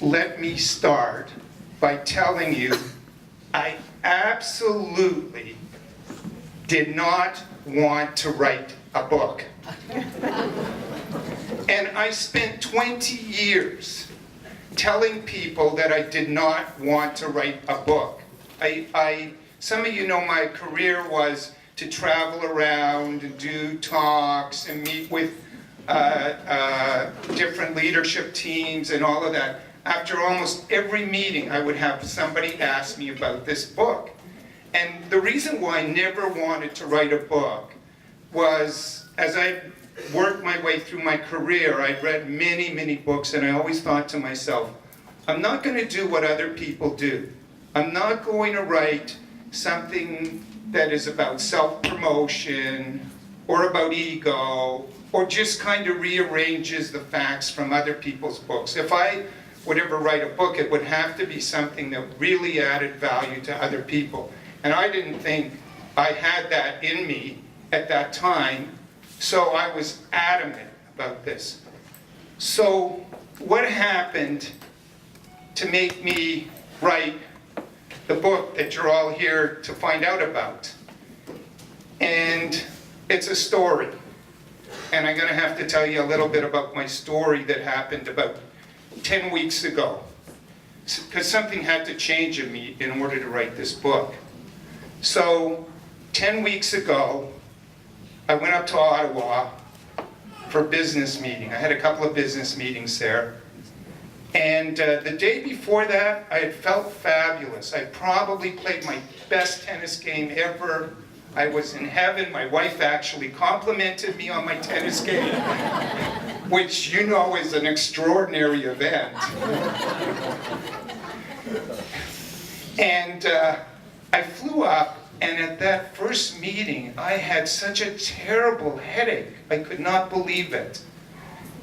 let me start by telling you I absolutely did not want to write a book. And I spent 20 years telling people that I did not want to write a book. Some of you know my career was to travel around and do talks and meet with different leadership teams and all of that. After almost every meeting, I would have somebody ask me about this book. And the reason why I never wanted to write a book was, as I worked my way through my career, I'd read many, many books, and I always thought to myself, I'm not going to do what other people do. I'm not going to write something that is about self-promotion or about ego or just kind of rearranges the facts from other people's books. If I would ever write a book, it would have to be something that really added value to other people. And I didn't think I had that in me at that time, so I was adamant about this. So what happened to make me write the book that you're all here to find out about? And it's a story. And I'm going to have to tell you a little bit about my story that happened about 10 weeks ago. Because something had to change in me in order to write this book. So 10 weeks ago, I went up to Ottawa for a business meeting. I had a couple of business meetings there. And the day before that, I had felt fabulous. I probably played my best tennis game ever. I was in heaven. My wife actually complimented me on my tennis game, which you know is an extraordinary event. And I flew up, and at that first meeting, I had such a terrible headache. I could not believe it.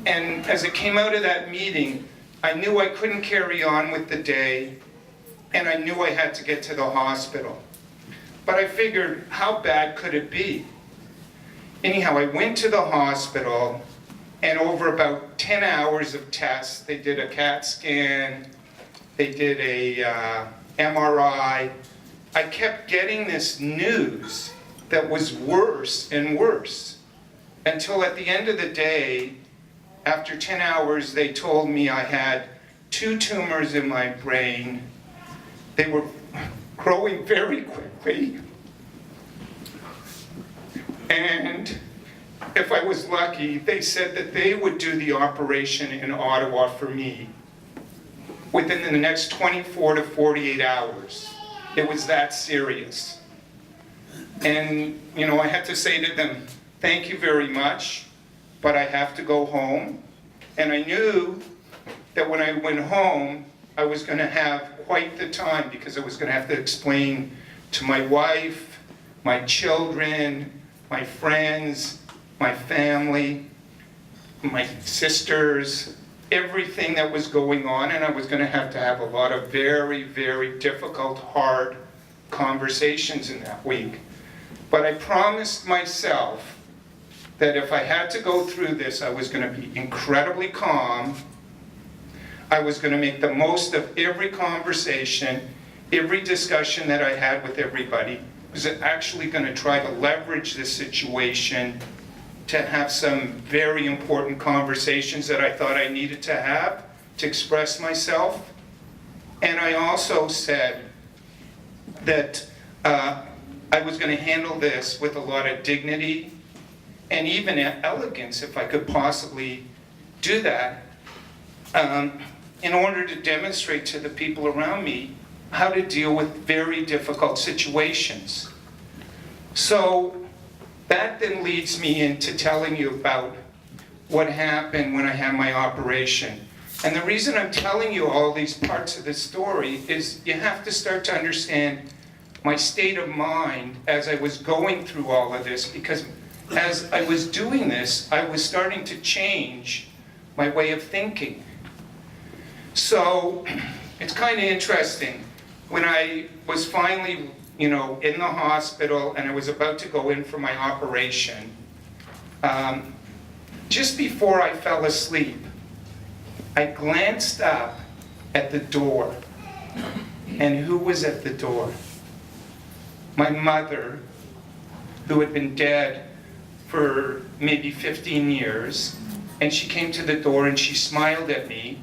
And as I came out of that meeting, I knew I couldn't carry on with the day, and I knew I had to get to the hospital. But I figured, how bad could it be? Anyhow, I went to the hospital, and over about 10 hours of tests, they did a CAT scan, they did a MRI. I kept getting this news that was worse and worse, until at the end of the day, after 10 hours, they told me I had 2 tumors in my brain. They were growing very quickly. And if I was lucky, they said that they would do the operation in Ottawa for me within the next 24 to 48 hours. It was that serious. And, you know, I had to say to them, thank you very much, but I have to go home. And I knew that when I went home, I was going to have quite the time, because I was going to have to explain to my wife, my children, my friends, my family, my sisters, everything that was going on, and I was going to have a lot of very, very difficult, hard conversations in that week. But I promised myself that if I had to go through this, I was going to be incredibly calm. I was going to make the most of every conversation, every discussion that I had with everybody. I was actually going to try to leverage this situation to have some very important conversations that I thought I needed to have to express myself. And I also said that I was going to handle this with a lot of dignity and even elegance, if I could possibly do that, in order to demonstrate to the people around me how to deal with very difficult situations. So that then leads me into telling you about what happened when I had my operation. And the reason I'm telling you all these parts of the story is you have to start to understand my state of mind as I was going through all of this, because as I was doing this, I was starting to change my way of thinking. So it's kind of interesting. When I was finally, in the hospital and I was about to go in for my operation, just before I fell asleep, I glanced up at the door. And who was at the door? My mother, who had been dead for maybe 15 years, and she came to the door and she smiled at me.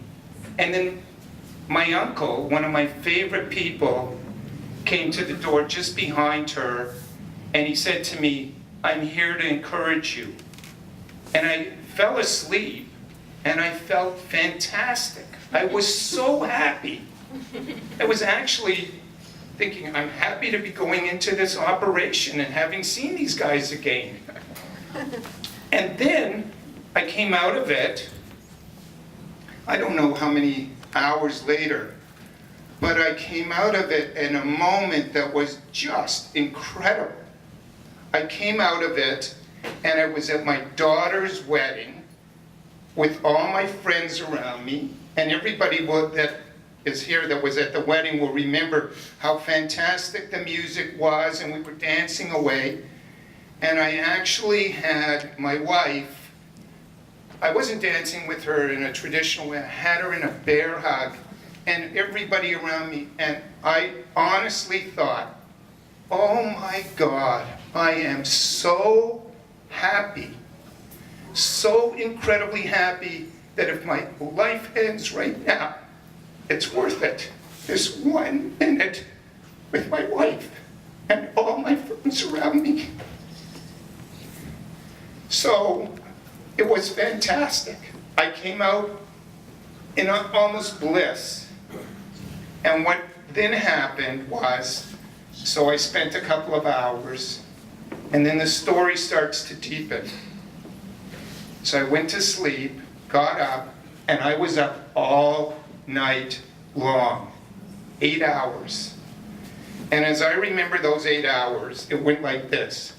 And then my uncle, one of my favorite people, came to the door just behind her, and he said to me, "I'm here to encourage you." And I fell asleep, and I felt fantastic. I was so happy. I was actually thinking, I'm happy to be going into this operation and having seen these guys again. And then I came out of it, I don't know how many hours later, but I came out of it in a moment that was just incredible. I came out of it, and I was at my daughter's wedding with all my friends around me, and everybody that is here that was at the wedding will remember how fantastic the music was, and we were dancing away. And I actually had my wife, I wasn't dancing with her in a traditional way, I had her in a bear hug, and everybody around me, and I honestly thought, oh my God, I am so happy, so incredibly happy that if my life ends right now, it's worth it. This 1 minute with my wife and all my friends around me. So it was fantastic. I came out in almost bliss. And what then happened was, so I spent a couple of hours, and then the story starts to deepen. So I went to sleep, got up, and I was up all night long, 8 hours. And as I remember those 8 hours, it went like this.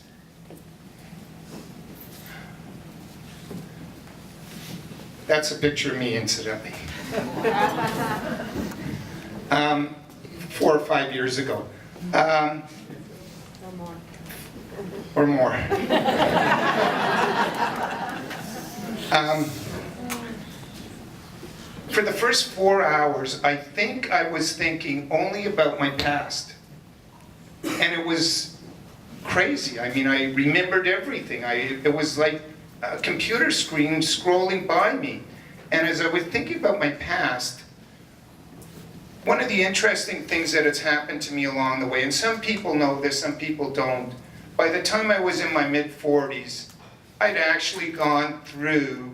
That's a picture of me, incidentally. 4 or 5 years ago. Or more. For the first 4 hours, I think I was thinking only about my past. And it was crazy. I mean, I remembered everything. It was like a computer screen scrolling by me. And as I was thinking about my past, one of the interesting things that has happened to me along the way, and some people know this, some people don't, by the time I was in my mid-40s, I'd actually gone through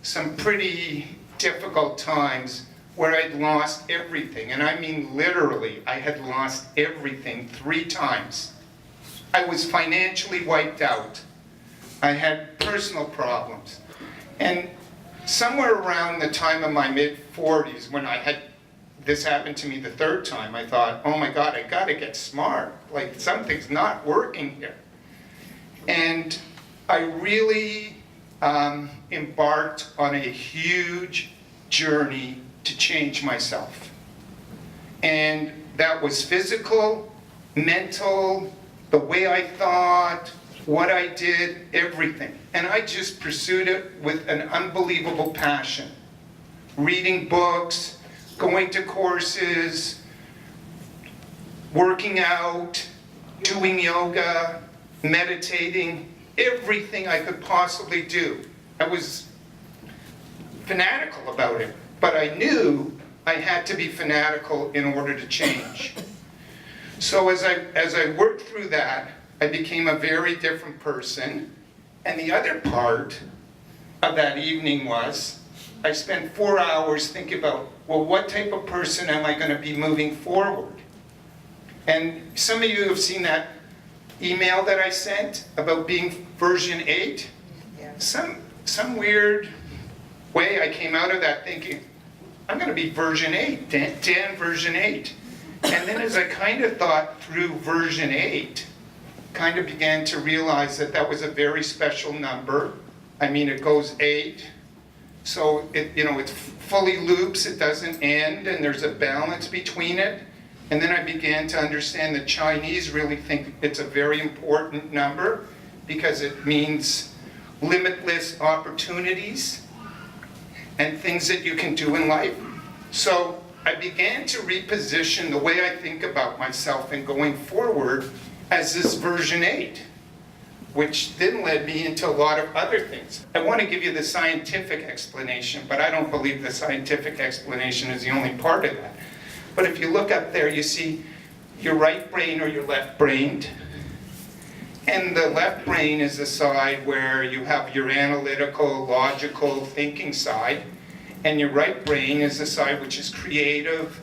some pretty difficult times where I'd lost everything. And I mean literally, I had lost everything 3 times. I was financially wiped out. I had personal problems. And somewhere around the time of my mid-40s, when I had this happened to me the 3rd time, I thought, oh my God, I gotta get smart. Like, something's not working here. And I really embarked on a huge journey to change myself. And that was physical, mental, the way I thought, what I did, everything. And I just pursued it with an unbelievable passion. Reading books, going to courses, working out, doing yoga, meditating, everything I could possibly do. I was fanatical about it, but I knew I had to be fanatical in order to change. So as I worked through that, I became a very different person. And the other part of that evening was, I spent 4 hours thinking about, well, what type of person am I going to be moving forward? And some of you have seen that email that I sent about being version 8. Yeah. Some weird way I came out of that thinking, I'm going to be version 8, Dan version 8. And then as I kind of thought through version 8, kind of began to realize that that was a very special number. I mean, it goes 8. So it fully loops, it doesn't end, and there's a balance between it. And then I began to understand that Chinese really think it's a very important number because it means limitless opportunities and things that you can do in life. So I began to reposition the way I think about myself and going forward as this version 8, which then led me into a lot of other things. I want to give you the scientific explanation, but I don't believe the scientific explanation is the only part of that. But if you look up there, you see your right brain or your left brain. And the left brain is the side where you have your analytical, logical thinking side. And your right brain is the side which is creative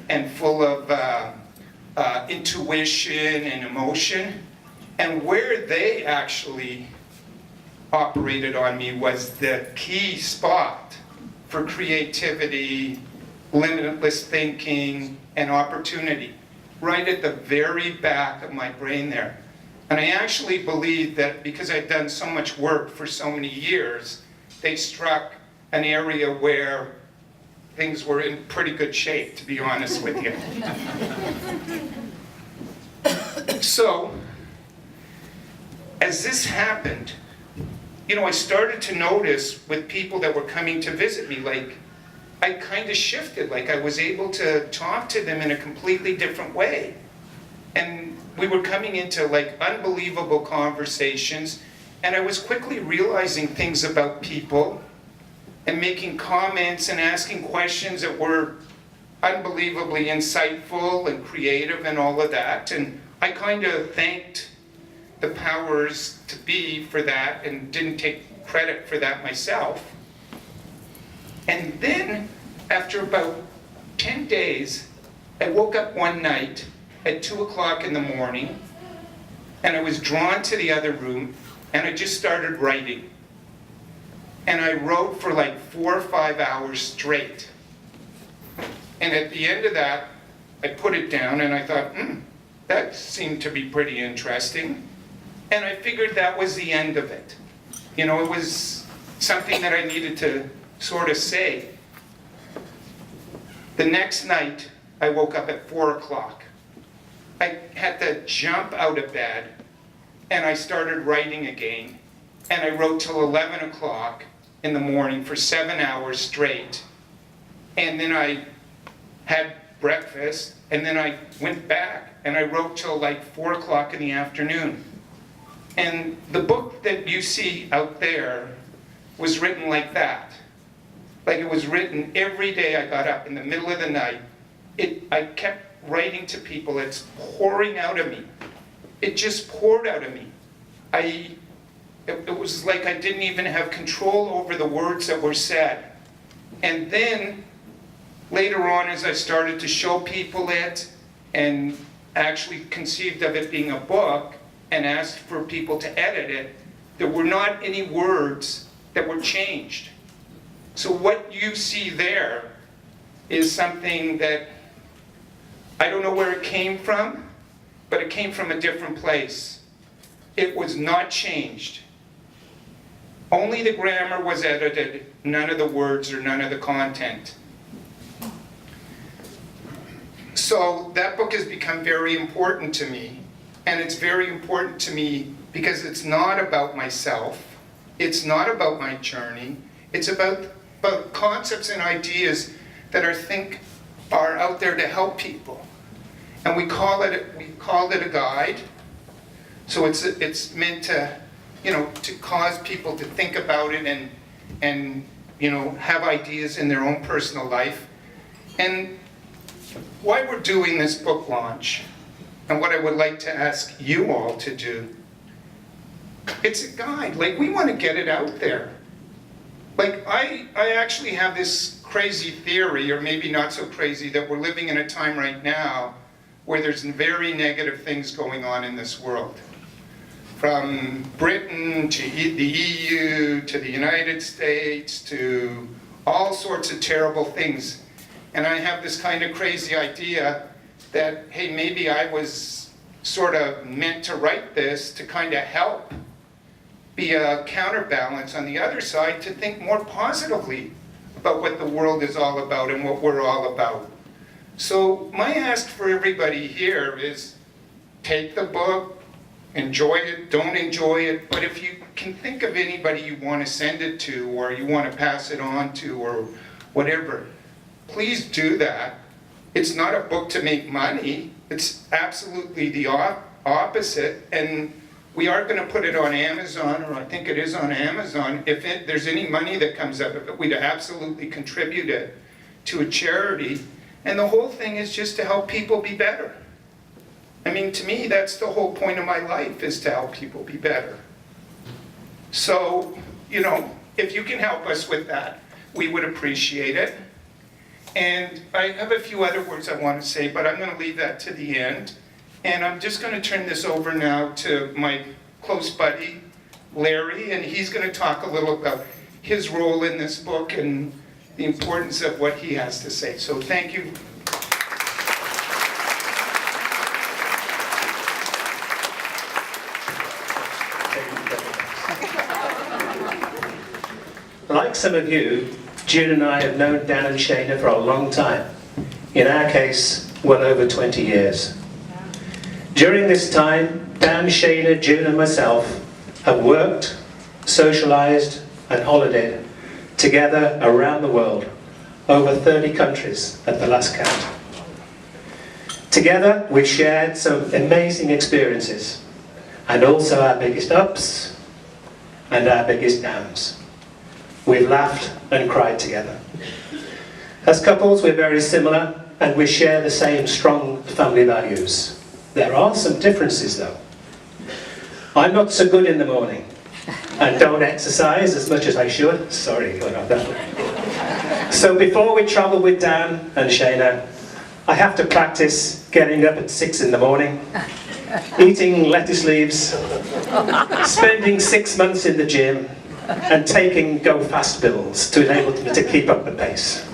and full of intuition and emotion. And where they actually operated on me was the key spot for creativity, limitless thinking, and opportunity, right at the very back of my brain there. And I actually believe that because I'd done so much work for so many years, they struck an area where things were in pretty good shape, to be honest with you. So, as this happened, I started to notice with people that were coming to visit me, like, I kind of shifted, like I was able to talk to them in a completely different way. And we were coming into like unbelievable conversations, and I was quickly realizing things about people and making comments and asking questions that were unbelievably insightful and creative and all of that. And I kind of thanked the powers to be for that and didn't take credit for that myself. And then, after about 10 days, I woke up one night at 2 o'clock in the morning, and I was drawn to the other room, and I just started writing. And I wrote for like 4 or 5 hours straight. And at the end of that, I put it down and I thought, that seemed to be pretty interesting. And I figured that was the end of it. It was something that I needed to sort of say. The next night, I woke up at 4 o'clock. I had to jump out of bed, and I started writing again. And I wrote till 11 o'clock in the morning for 7 hours straight. And then I had breakfast, and then I went back, and I wrote till like 4 o'clock in the afternoon. And the book that you see out there was written like that. Like it was written every day I got up in the middle of the night. I kept writing to people. It's pouring out of me. It just poured out of me. It was like I didn't even have control over the words that were said. And then later on, as I started to show people it and actually conceived of it being a book and asked for people to edit it, there were not any words that were changed. So what you see there is something that I don't know where it came from, but it came from a different place. It was not changed. Only the grammar was edited, none of the words or none of the content. So that book has become very important to me, and it's very important to me because it's not about myself, it's not about my journey, it's about concepts and ideas that I think are out there to help people. And we called it a guide. So it's meant to, to cause people to think about it and have ideas in their own personal life. And why we're doing this book launch, and what I would like to ask you all to do, it's a guide. Like, we want to get it out there. Like, I actually have this crazy theory, or maybe not so crazy, that we're living in a time right now where there's very negative things going on in this world. From Britain to the EU to the United States to all sorts of terrible things. And I have this kind of crazy idea that, hey, maybe I was sort of meant to write this to kind of help be a counterbalance on the other side to think more positively about what the world is all about and what we're all about. So my ask for everybody here is take the book, enjoy it, don't enjoy it, but if you can think of anybody you want to send it to or you want to pass it on to or whatever, please do that. It's not a book to make money. It's absolutely the opposite. And we are going to put it on Amazon, or I think it is on Amazon. If there's any money that comes out of it, we'd absolutely contribute it to a charity. And the whole thing is just to help people be better. I mean, to me, that's the whole point of my life, is to help people be better. So, you know, if you can help us with that, we would appreciate it. And I have a few other words I want to say, but I'm going to leave that to the end. And I'm just going to turn this over now to my close buddy, Larry, and he's going to talk a little about his role in this book and the importance of what he has to say. So thank you. Like some of you, June and I have known Dan and Shana for a long time. In our case, well over 20 years. During this time, Dan, Shana, June and myself have worked, socialized and holidayed together around the world, over 30 countries at the last count. Together, we've shared some amazing experiences, and also our biggest ups and our biggest downs. We've laughed and cried together. As couples, we're very similar, and we share the same strong family values. There are some differences though. I'm not so good in the morning, and don't exercise as much as I should. Sorry about that. So before we travel with Dan and Shana, I have to practice getting up at 6 in the morning, eating lettuce leaves, spending 6 months in the gym, and taking go-fast pills to enable me to keep up the pace.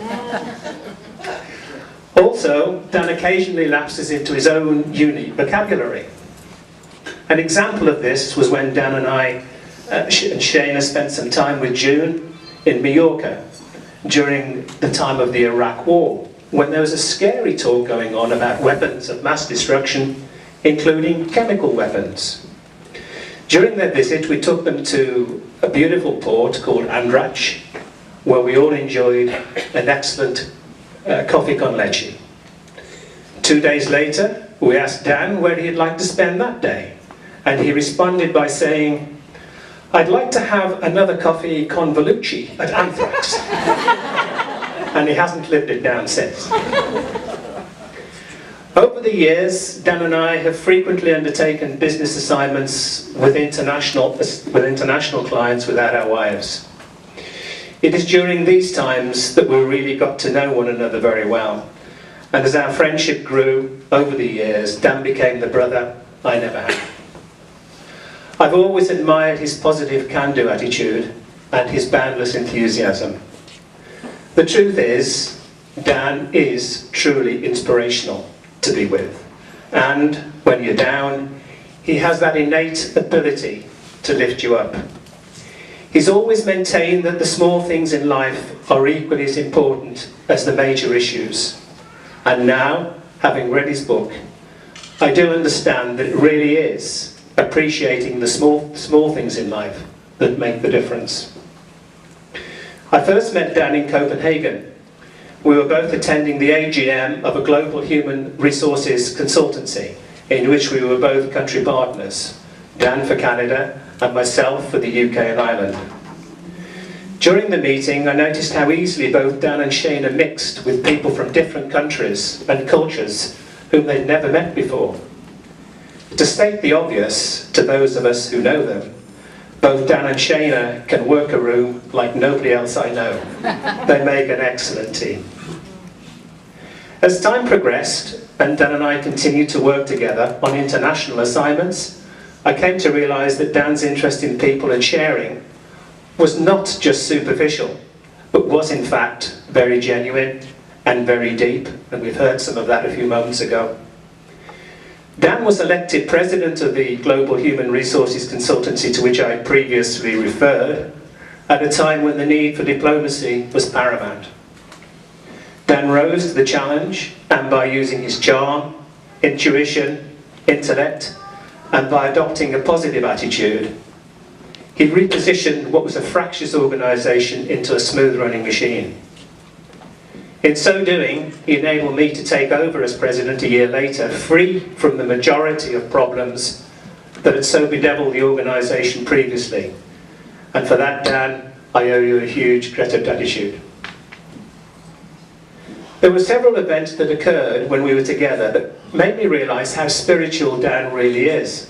Also, Dan occasionally lapses into his own unique vocabulary. An example of this was when Dan and I and Shana spent some time with June in Mallorca during the time of the Iraq War, when there was a scary talk going on about weapons of mass destruction, including chemical weapons. During their visit, we took them to a beautiful port called Andratx, where we all enjoyed an excellent coffee con leche. 2 days later, we asked Dan where he'd like to spend that day, and he responded by saying, "I'd like to have another coffee con velouche at Anthrax." And he hasn't lived it down since. Over the years, Dan and I have frequently undertaken business assignments with international clients without our wives. It is during these times that we really got to know one another very well. And as our friendship grew over the years, Dan became the brother I never had. I've always admired his positive can-do attitude and his boundless enthusiasm. The truth is, Dan is truly inspirational to be with. And when you're down, he has that innate ability to lift you up. He's always maintained that the small things in life are equally as important as the major issues. And now, having read his book, I do understand that it really is appreciating the small things in life that make the difference. I first met Dan in Copenhagen. We were both attending the AGM of a global human resources consultancy in which we were both country partners, Dan for Canada and myself for the UK and Ireland. During the meeting, I noticed how easily both Dan and Shana mixed with people from different countries and cultures whom they'd never met before. To state the obvious to those of us who know them, both Dan and Shana can work a room like nobody else I know. They make an excellent team. As time progressed, and Dan and I continued to work together on international assignments, I came to realise that Dan's interest in people and sharing was not just superficial, but was in fact very genuine and very deep, and we've heard some of that a few moments ago. Dan was elected president of the Global Human Resources Consultancy to which I previously referred, at a time when the need for diplomacy was paramount. Dan rose to the challenge, and by using his charm, intuition, intellect, and by adopting a positive attitude, he repositioned what was a fractious organisation into a smooth-running machine. In so doing, he enabled me to take over as president a year later, free from the majority of problems that had so bedeviled the organisation previously. And for that, Dan, I owe you a huge debt of gratitude. There were several events that occurred when we were together that made me realise how spiritual Dan really is.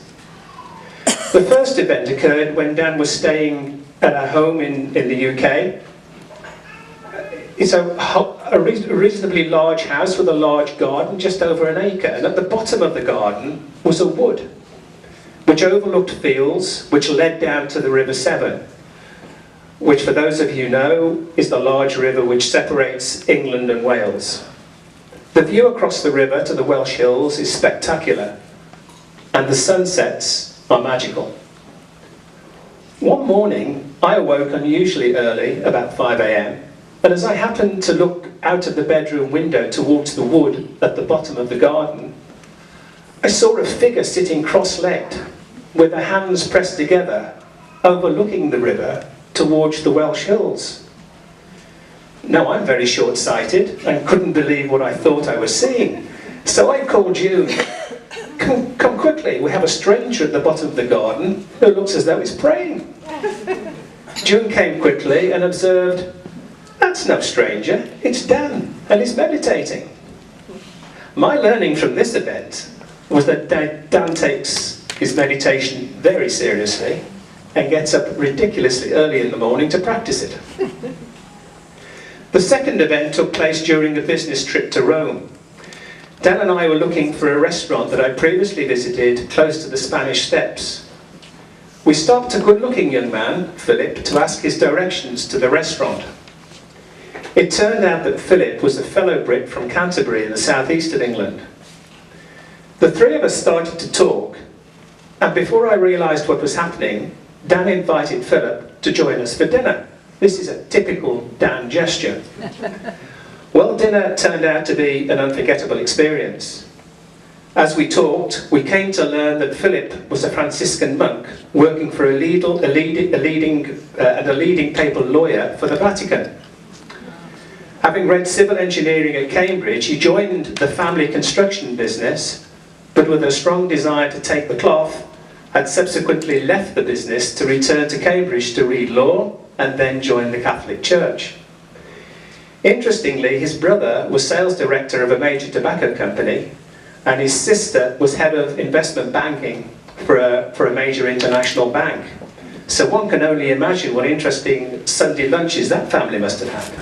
The first event occurred when Dan was staying at our home in the UK. It's a reasonably large house with a large garden, just over an acre, and at the bottom of the garden was a wood which overlooked fields which led down to the River Severn, which, for those of you who know, is the large river which separates England and Wales. The view across the river to the Welsh hills is spectacular, and the sunsets are magical. One morning, I awoke unusually early, about 5 a.m, and as I happened to look out of the bedroom window towards the wood at the bottom of the garden, I saw a figure sitting cross-legged, with her hands pressed together, overlooking the river towards the Welsh hills. Now, I'm very short-sighted and couldn't believe what I thought I was seeing. So I called June. Come quickly, we have a stranger at the bottom of the garden who looks as though he's praying. June came quickly and observed, "That's no stranger, it's Dan, and he's meditating." My learning from this event was that Dan takes his meditation very seriously and gets up ridiculously early in the morning to practice it. The second event took place during a business trip to Rome. Dan and I were looking for a restaurant that I previously visited close to the Spanish Steps. We stopped a good-looking young man, Philip, to ask his directions to the restaurant. It turned out that Philip was a fellow Brit from Canterbury in the southeast of England. The three of us started to talk, and before I realised what was happening, Dan invited Philip to join us for dinner. This is a typical Dan gesture. Well, dinner turned out to be an unforgettable experience. As we talked, we came to learn that Philip was a Franciscan monk working for a leading papal lawyer for the Vatican. Having read civil engineering at Cambridge, he joined the family construction business, but with a strong desire to take the cloth, had subsequently left the business to return to Cambridge to read law and then join the Catholic Church. Interestingly, his brother was sales director of a major tobacco company, and his sister was head of investment banking for a major international bank. So one can only imagine what interesting Sunday lunches that family must have had.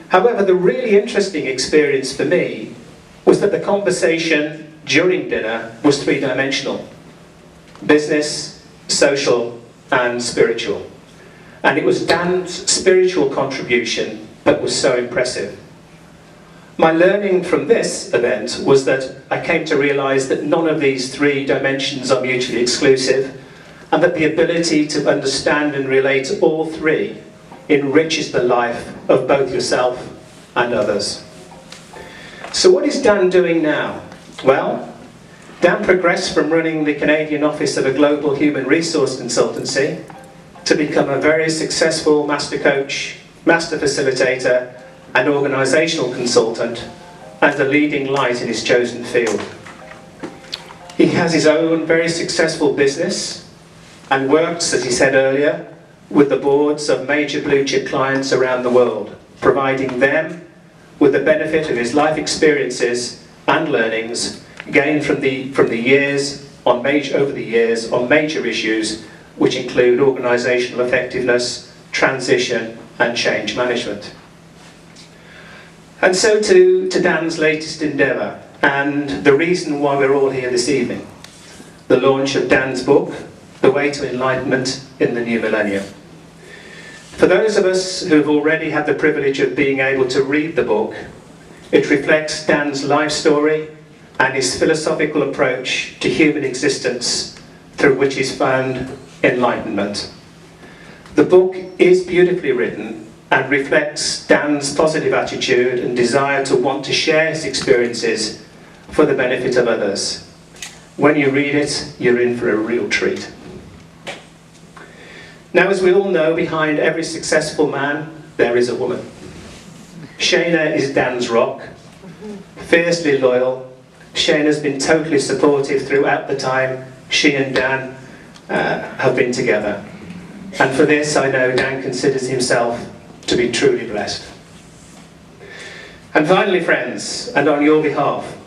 However, the really interesting experience for me was that the conversation during dinner was three-dimensional: business, social, and spiritual. And it was Dan's spiritual contribution that was so impressive. My learning from this event was that I came to realise that none of these three dimensions are mutually exclusive, and that the ability to understand and relate to all three enriches the life of both yourself and others. So what is Dan doing now? Well, Dan progressed from running the Canadian office of a global human resource consultancy to become a very successful master coach, master facilitator, and organisational consultant, and a leading light in his chosen field. He has his own very successful business and works, as he said earlier, with the boards of major blue chip clients around the world, providing them with the benefit of his life experiences and learnings gained over the years on major issues which include organisational effectiveness, transition, and change management. And so to Dan's latest endeavour, and the reason why we're all here this evening: the launch of Dan's book, The Way to Enlightenment in the New Millennium. For those of us who've already had the privilege of being able to read the book, it reflects Dan's life story and his philosophical approach to human existence, through which is found enlightenment. The book is beautifully written and reflects Dan's positive attitude and desire to want to share his experiences for the benefit of others. When you read it, you're in for a real treat. Now, as we all know, behind every successful man, there is a woman. Shayna is Dan's rock, fiercely loyal. Shayna's been totally supportive throughout the time she and Dan have been together. And for this, I know Dan considers himself to be truly blessed. And finally, friends, and on your behalf,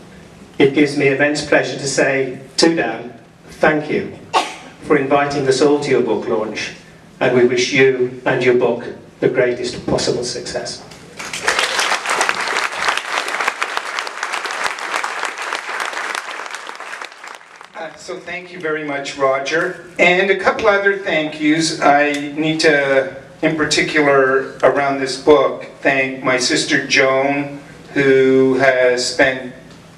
it gives me immense pleasure to say to Dan, thank you for inviting us all to your book launch, and we wish you and your book the greatest possible success. So thank you very much, Roger. And a couple other thank yous. I need to, in particular, around this book, thank my sister Joan, who has spent,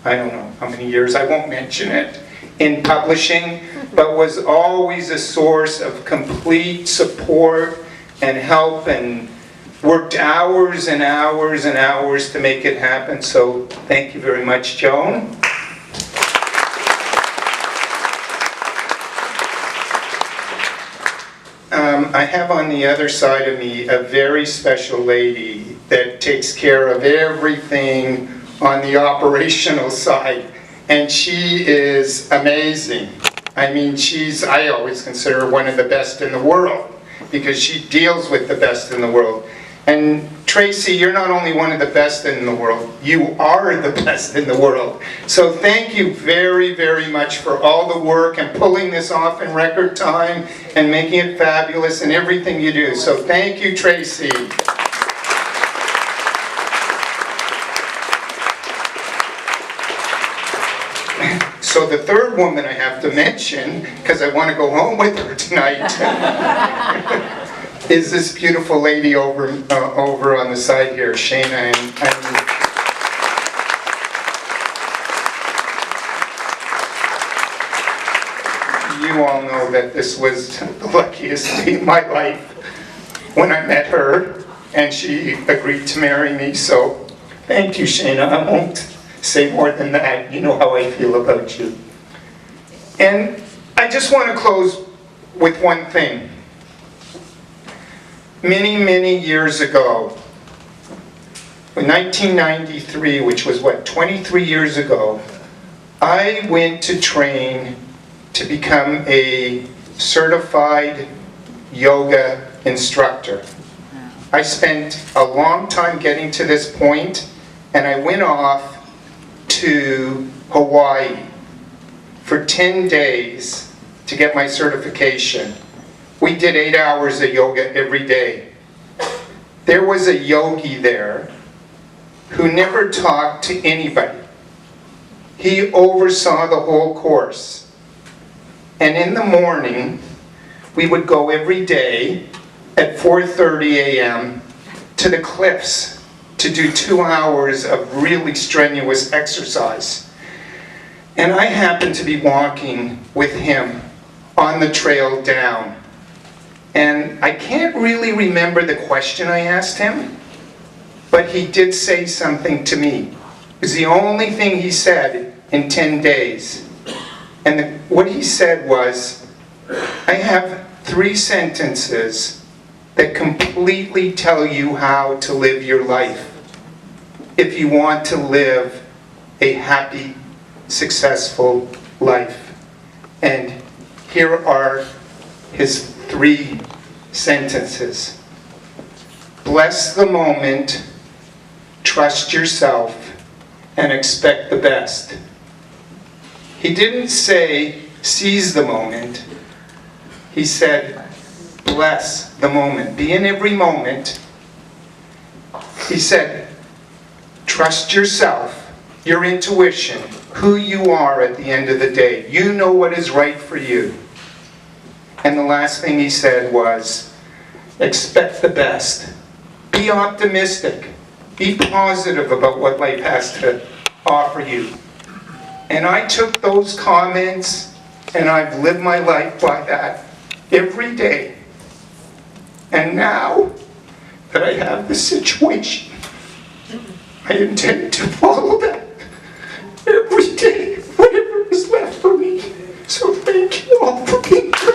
I don't know how many years, I won't mention it, in publishing, but was always a source of complete support and help, and worked hours and hours and hours to make it happen. So thank you very much, Joan. I have on the other side of me a very special lady that takes care of everything on the operational side, and she is amazing. I mean, I always consider her one of the best in the world, because she deals with the best in the world. And Tracy, you're not only one of the best in the world, you are the best in the world. So thank you very, very much for all the work and pulling this off in record time and making it fabulous and everything you do. So thank you, Tracy. So the third woman I have to mention, because I want to go home with her tonight, is this beautiful lady over on the side here, Shayna. And you all know that this was the luckiest day of my life when I met her, and she agreed to marry me. So thank you, Shayna. I won't say more than that. You know how I feel about you. And I just want to close with one thing. Many, many years ago, in 1993, which was 23 years ago, I went to train to become a certified yoga instructor. I spent a long time getting to this point, and I went off to Hawaii for 10 days to get my certification. We did 8 hours of yoga every day. There was a yogi there who never talked to anybody. He oversaw the whole course. And in the morning, we would go every day at 4:30 a.m. to the cliffs to do 2 hours of really strenuous exercise. And I happened to be walking with him on the trail down. And I can't really remember the question I asked him, but he did say something to me. It was the only thing he said in 10 days. And what he said was, I have 3 sentences that completely tell you how to live your life if you want to live a happy, successful life. And here are his 3 sentences. Bless the moment, trust yourself, and expect the best. He didn't say seize the moment. He said bless the moment. Be in every moment. He said trust yourself, your intuition, who you are at the end of the day. You know what is right for you. And the last thing he said was, expect the best. Be optimistic. Be positive about what life has to offer you. And I took those comments and I've lived my life by that every day. And now that I have this situation, I intend to follow that every day, whatever is left for me. So thank you all for being here.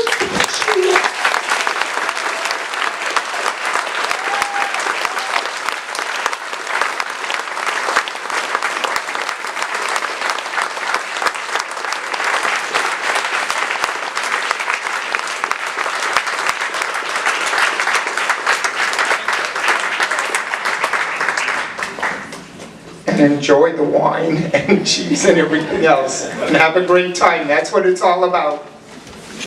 and enjoy the wine and cheese and everything else, and have a great time. That's what it's all about.